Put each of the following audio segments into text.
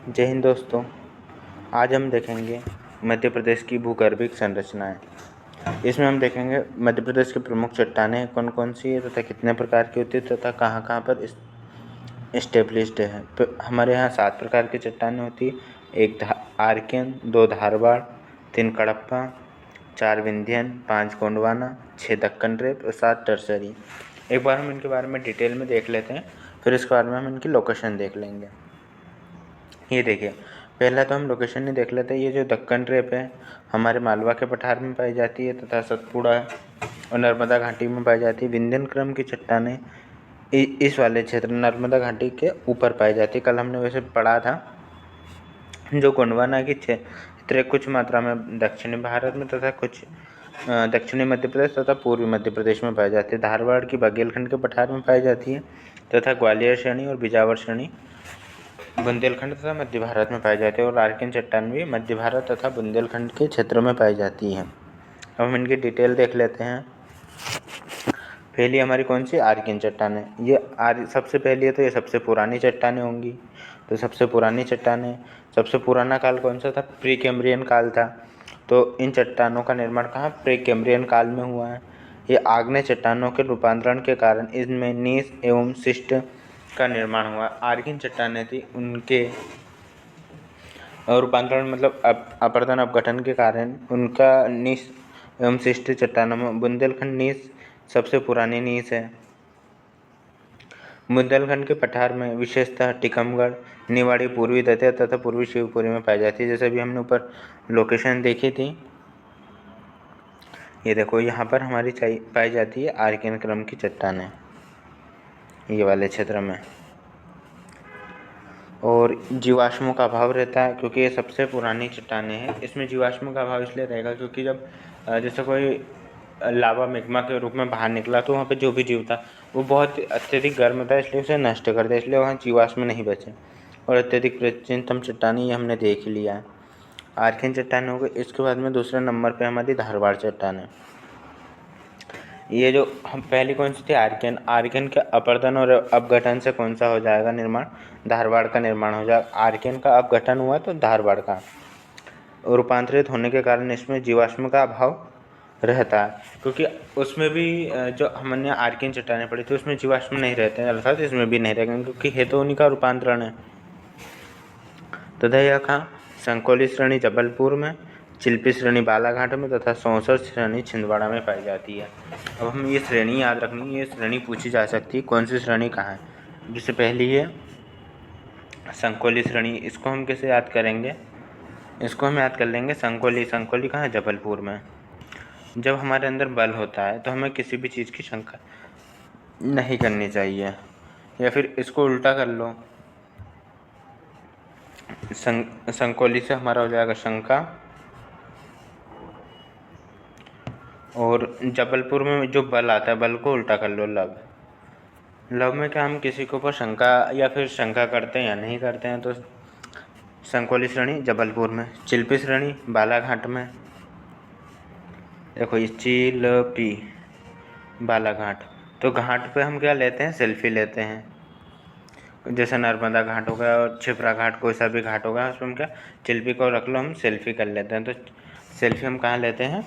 जय हिंद दोस्तों। आज हम देखेंगे मध्य प्रदेश की भूगर्भिक संरचनाएं। इसमें हम देखेंगे मध्य प्रदेश की प्रमुख चट्टानें कौन कौन सी है तथा कितने प्रकार की होती है तथा कहाँ कहाँ पर इस्टेब्लिश्ड है। तो हमारे यहाँ 7 प्रकार की चट्टानें होती है। 1 आर्कियन, 2 धारवाड़, 3 कडप्पा, 4 विंध्यन, 5 गोंडवाना, 6 दक्कन रेत और 7 टर्सरी। एक बार हम इनके बारे में डिटेल में देख लेते हैं, फिर इसके बारे में हम इनकी लोकेशन देख लेंगे। ये देखिए, पहला तो हम लोकेशन ही देख लेते हैं। ये जो दक्कन रेप है हमारे मालवा के पठार में पाई जाती है तथा सतपुड़ा और नर्मदा घाटी में पाई जाती है। विंध्यन क्रम की चट्टानें इस वाले क्षेत्र नर्मदा घाटी के ऊपर पाई जाती है। कल हमने वैसे पढ़ा था जो गोंडवाना की क्षेत्र कुछ मात्रा में दक्षिणी भारत में तथा कुछ दक्षिणी मध्य प्रदेश तथा पूर्वी मध्य प्रदेश में पाई जाती है। धारवाड़ की बघेलखंड के पठार में पाई जाती है तथा ग्वालियर श्रेणी और बिजावर श्रेणी बुंदेलखंड तथा मध्य भारत में पाई जाती है। और आर्कियन चट्टान भी मध्य भारत तथा बुंदेलखंड के क्षेत्र में पाई जाती है। अब हम इनकी डिटेल देख लेते हैं। पहली हमारी कौन सी आर्कियन चट्टान है। ये सबसे पहली है तो ये सबसे पुरानी चट्टानें होंगी। तो सबसे पुरानी चट्टानें, सबसे पुराना काल कौन सा था? प्री कैम्ब्रियन काल था। तो इन चट्टानों का निर्माण कहाँ? प्री कैम्ब्रियन काल में हुआ है। ये आग्नेय चट्टानों के रूपांतरण के कारण इनमें नीस एवं शिष्ट का निर्माण हुआ। आर्कियन चट्टानें थी, उनके रूपांतरण मतलब अपरदन अपघटन के कारण उनका नीस एवं शिष्ट चट्टानों में बुंदेलखंड नीस सबसे पुरानी नीस है। बुंदेलखंड के पठार में विशेषतः टीकमगढ़, निवाड़ी, पूर्वी दतिया तथा पूर्वी शिवपुरी में पाई जाती है। जैसे भी हमने ऊपर लोकेशन देखी थी, ये देखो यहाँ पर हमारी पाई जाती है आर्कियन क्रम की चट्टानें ये वाले क्षेत्र में। और जीवाश्मों का अभाव रहता है क्योंकि ये सबसे पुरानी चट्टानें हैं। इसमें जीवाश्मों का अभाव इसलिए रहेगा क्योंकि जब जैसे कोई लावा मैग्मा के रूप में बाहर निकला तो वहाँ पे जो भी जीव था वो बहुत अत्यधिक गर्म था, इसलिए उसे नष्ट कर दिया, इसलिए वहाँ जीवाश्म नहीं बचे। और अत्यधिक प्राचीनतम चट्टानें ये हमने देख ही लिया है। आर्कियन चट्टान हो गई। इसके बाद में दूसरे नंबर पे हमारी धारवाड़ चट्टान है। ये जो हम पहली कौन सी थी? आर्कियन। आर्कियन के अपरदन और अपघटन से कौन सा हो जाएगा निर्माण? धारवाड़ का निर्माण हो जाएगा। आर्कियन का अपघटन हुआ तो धारवाड़ का। रूपांतरित होने के कारण इसमें जीवाश्म का अभाव रहता है क्योंकि उसमें भी जो हमने आर्कियन चट्टानें पढ़ी थी उसमें जीवाश्म नहीं रहते हैं, अर्थात इसमें भी नहीं रहेंगे क्योंकि है तो उन्हीं का रूपांतरण है। तथा यह कहाँ? संकोली श्रेणी जबलपुर में, चिल्पी श्रेणी बालाघाट में तथा सौंसर श्रेणी छिंदवाड़ा में पाई जाती है। अब हम ये श्रेणी याद रखनी है, ये श्रेणी पूछी जा सकती है कौन सी श्रेणी कहाँ है। जिससे पहली है संकोली श्रेणी। इसको हम कैसे याद करेंगे? इसको हम याद कर लेंगे संकोली। संकोली कहाँ है? जबलपुर में। जब हमारे अंदर बल होता है तो हमें किसी भी चीज़ की शंका नहीं करनी चाहिए। या फिर इसको उल्टा कर लो, संकोली से हमारा हो जाएगा शंका। और जबलपुर में जो बल आता है, बल को उल्टा कर लो लव। लव में क्या हम किसी के ऊपर शंका या फिर शंका करते हैं या नहीं करते हैं। तो संकोली श्रेणी जबलपुर में, चिल्पी श्रेणी बालाघाट में। देखो ये चिल्पी बालाघाट। तो घाट पे हम क्या लेते हैं? सेल्फी लेते हैं। जैसे नर्मदा घाट हो गया और छिपरा घाट, कोई सा भी घाट होगा उसमें हम क्या चिल्पी को रख लो, हम सेल्फी कर लेते हैं। तो सेल्फी हम कहाँ लेते हैं?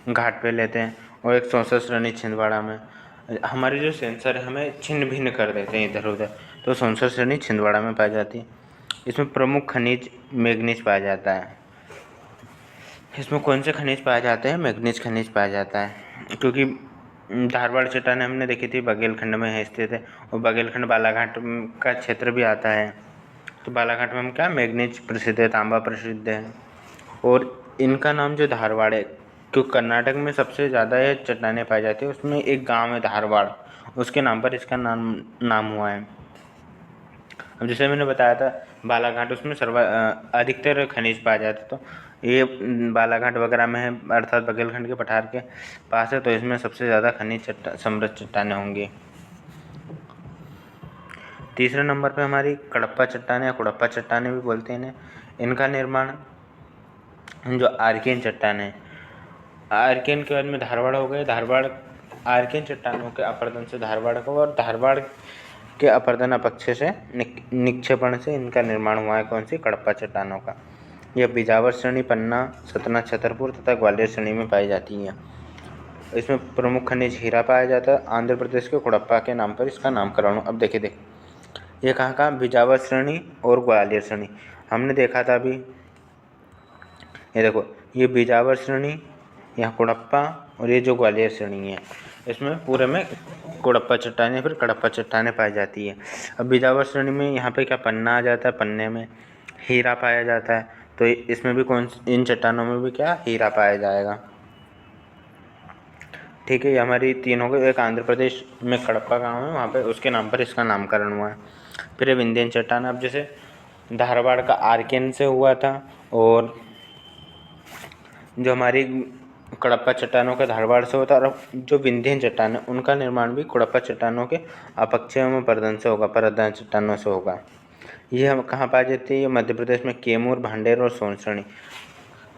घाट पे लेते हैं। और एक सौंसर श्रेणी छिंदवाड़ा में। हमारे जो सेंसर है हमें छिन्न भिन्न कर देते हैं इधर उधर, तो सौंसर श्रेणी छिंदवाड़ा में पाई जाती है। इसमें प्रमुख खनिज मैग्नीज पाया जाता है। इसमें कौन से खनिज पाए जाते हैं? मैग्नीज खनिज पाया जाता है क्योंकि धारवाड़ चट्टान हमने देखी थी बघेलखंड में है स्थित है और बघेलखंड बालाघाट का क्षेत्र भी आता है। तो बालाघाट में हम क्या मैग्नीज प्रसिद्ध है, तांबा प्रसिद्ध है। और इनका नाम जो धारवाड़ है, क्योंकि कर्नाटक में सबसे ज़्यादा ये चट्टानें पाई जाती है, उसमें एक गांव है धारवाड़, उसके नाम पर इसका नाम हुआ है। अब जैसे मैंने बताया था बालाघाट, उसमें अधिकतर खनिज पाया जाता है। तो ये बालाघाट वगैरह में है, अर्थात बघेलखंड के पठार के पास है, तो इसमें सबसे ज़्यादा खनिज समृद्ध चट्टानें होंगी। तीसरे नंबर पे हमारी कडप्पा चट्टानें या कुड़प्पा चट्टानें भी बोलते हैं इन्हें। इनका निर्माण जो आर्कियन चट्टान है, आर्कियन के बाद में धारवाड़ हो गए। धारवाड़ आर्कियन चट्टानों के अपरदन से धारवाड़ को, और धारवाड़ के अपर्दन अपक्षय से निक्षेपण से इनका निर्माण हुआ है। कौन सी? कडप्पा चट्टानों का। यह बिजावर श्रेणी, पन्ना, सतना, छतरपुर तथा ग्वालियर श्रेणी में पाई जाती है। इसमें प्रमुख खनिज हीरा पाया जाता है। आंध्र प्रदेश के कडप्पा के नाम पर इसका नामकरण। अब देखिए ये कहाँ बिजावर श्रेणी और ग्वालियर श्रेणी हमने देखा था अभी। ये देखो, ये बिजावर श्रेणी, यहाँ कडप्पा, और ये जो ग्वालियर श्रेणी है इसमें पूरे में कडप्पा चट्टानें फिर कडप्पा चट्टानें पाई जाती है। अब बिजावर श्रेणी में यहाँ पे क्या पन्ना आ जाता है, पन्ने में हीरा पाया जाता है, तो इसमें भी इन चट्टानों में भी क्या हीरा पाया जाएगा। ठीक है, ये हमारी तीन हो गई। एक आंध्र प्रदेश में कडप्पा गाँव है, वहाँ पे उसके नाम पर इसका नामकरण हुआ है। फिर ये विंध्यन चट्टान, अब जैसे धारवाड़ का आर्कियन से हुआ था, और जो हमारी कडप्पा चट्टानों का धारवाड़ से होता है, और जो विंध्यन चट्टान है उनका निर्माण भी कडप्पा चट्टानों के अपक्षय में परदन से होगा, परदन चट्टानों से होगा। ये हम कहाँ पाई जाती है? मध्य प्रदेश में कैमूर, भांडेर और सोन श्रेणी।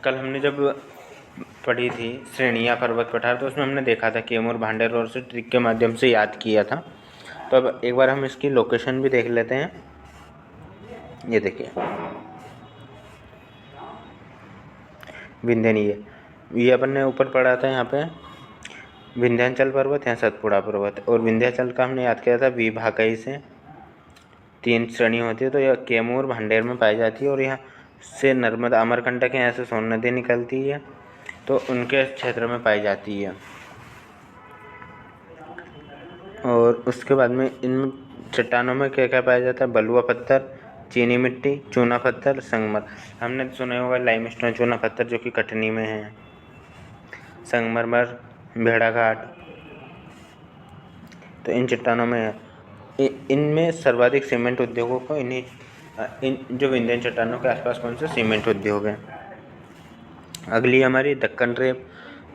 कल हमने जब पढ़ी थी श्रेणियाँ पर्वत पठार, तो उसमें हमने देखा था कैमूर, भांडेर और से ट्रिक के माध्यम से याद किया था। तो अब एक बार हम इसकी लोकेशन भी देख लेते हैं। ये देखिए विंध्यन, ये अपन ने ऊपर पढ़ा था यहाँ पे विंध्याचल पर्वत, यहाँ सतपुड़ा पर्वत, और विंध्याचल का हमने याद किया था विभागई से 3 श्रेणी होती है। तो यह कैमूर, भांडेर में पाई जाती है, और यहाँ से नर्मदा, अमरकंटक यहाँ से सोन नदी निकलती है, तो उनके क्षेत्र में पाई जाती है। और उसके बाद में इन चट्टानों में क्या क्या पाया जाता है? बलुआ पत्थर, चीनी मिट्टी, चूना पत्थर, संगमर। हमने सुना होगा लाइमस्टोन चूना पत्थर जो कि कटनी में है, संगमरमर, भेड़ाघाट, तो इन चट्टानों में है। इनमें सर्वाधिक सीमेंट उद्योगों को इन जो विंध्यन चट्टानों के आसपास कौन से सीमेंट उद्योग है। अगली हमारी दक्कन ट्रेप।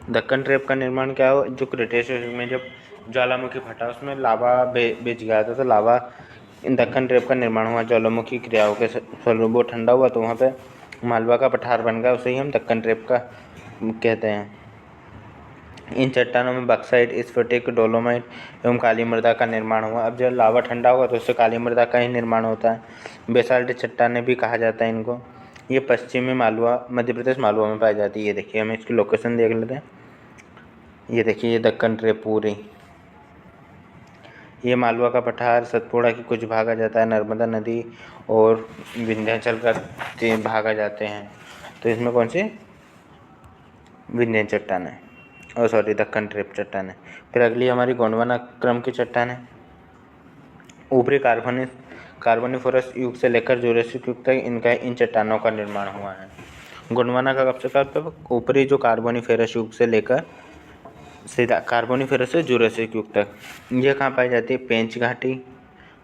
दक्कन ट्रेप का निर्माण क्या हो? जो क्रिटेशियस में जब ज्वालामुखी फटा उसमें लावा बेच गया था, तो लावा दक्कन ट्रेप का निर्माण हुआ ज्वालामुखी क्रियाओं के स्वरूप। वो ठंडा हुआ तो वहाँ पे मालवा का पठार बन गया, उसे ही हम दक्कन ट्रेप का कहते हैं। इन चट्टानों में बक्साइट, स्फटिक, डोलोमाइट एवं काली मृदा का निर्माण हुआ। अब जब लावा ठंडा होगा तो उससे काली मृदा का ही निर्माण होता है। बेसाल्ट चट्टानें भी कहा जाता है इनको। ये पश्चिमी मालवा, मध्य प्रदेश मालवा में पाई जाती है। ये देखिए, हम इसकी लोकेशन देख लेते हैं। ये देखिए, ये दक्कन ट्रेप पूरी, ये मालवा का पठार, सतपुड़ा की कुछ भाग आ जाता है, नर्मदा नदी और विंध्याचल का भाग आ जाते हैं। तो इसमें कौन सी? विंध्यन चट्टान है, और सॉरी दक्कन ट्रेप चट्टान है। फिर अगली हमारी गोंडवाना क्रम की चट्टान है। ऊपरी कार्बोनिफोरस युग से लेकर जुरासिक युग तक इन चट्टानों का निर्माण हुआ है। गोंडवाना का कब से कब? ऊपरी जो कार्बोनिफेरस युग से लेकर सीधा कार्बोनिफेरस से जुरासिक युग तक। यह कहाँ पाई जाती है? पेंच घाटी,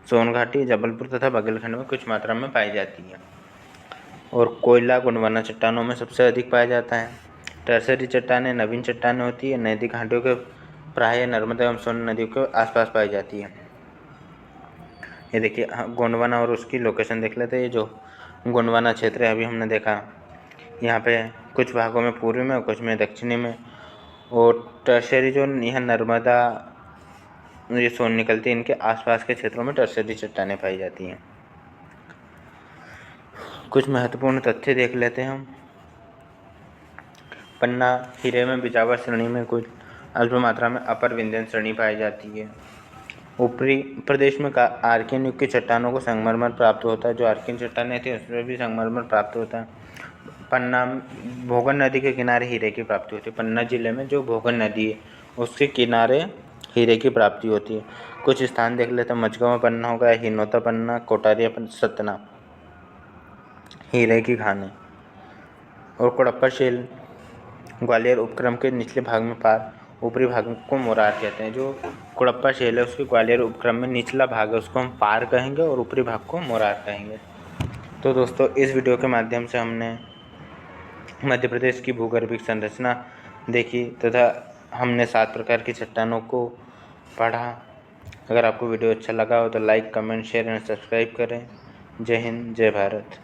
सोन घाटी, जबलपुर तथा बघेलखंड में कुछ मात्रा में पाई जाती है। और कोयला गोंडवाना चट्टानों में सबसे अधिक पाया जाता है। टर्सरी चट्टानें नवीन चट्टानें होती है, नदी घाटियों के प्रायः नर्मदा एवं सोन नदियों के आसपास पाई जाती है। ये देखिए गोंडवाना, और उसकी लोकेशन देख लेते हैं। ये जो गोंडवाना क्षेत्र है अभी हमने देखा, यहाँ पे कुछ भागों में पूर्वी में और कुछ में दक्षिणी में। और टर्सरी जो यहाँ नर्मदा ये सोन निकलती है, इनके आसपास के क्षेत्रों में टर्सरी चट्टानें पाई जाती हैं। कुछ महत्वपूर्ण तथ्य देख लेते हैं हम। पन्ना हीरे में बिजावर श्रेणी में कुछ अल्प मात्रा में अपर विंध्यन श्रेणी पाई जाती है। ऊपरी प्रदेश में आर्कियन युग की चट्टानों को संगमरमर प्राप्त होता है। जो आर्कियन चट्टानें थी उसमें भी संगमरमर प्राप्त होता है। पन्ना भोगन नदी के किनारे हीरे की प्राप्ति होती है। पन्ना जिले में जो भोगन नदी है उसके किनारे हीरे की प्राप्ति होती है। कुछ स्थान देख लेते हैं। मचगांव पन्ना हो गया, हिनोता पन्ना, कोटारिया सतना, हीरे की खानें। और कडप्पा शेल ग्वालियर उपक्रम के निचले भाग में पार, ऊपरी भाग को मोरार कहते हैं। जो कडप्पा शेल है उसके ग्वालियर उपक्रम में निचला भाग है उसको हम पार कहेंगे, और ऊपरी भाग को मोरार कहेंगे। तो दोस्तों इस वीडियो के माध्यम से हमने मध्य प्रदेश की भूगर्भिक संरचना देखी तथा हमने 7 प्रकार की चट्टानों को पढ़ा। अगर आपको वीडियो अच्छा लगा हो तो like, comment, share and subscribe करें। जय हिंद, जय भारत।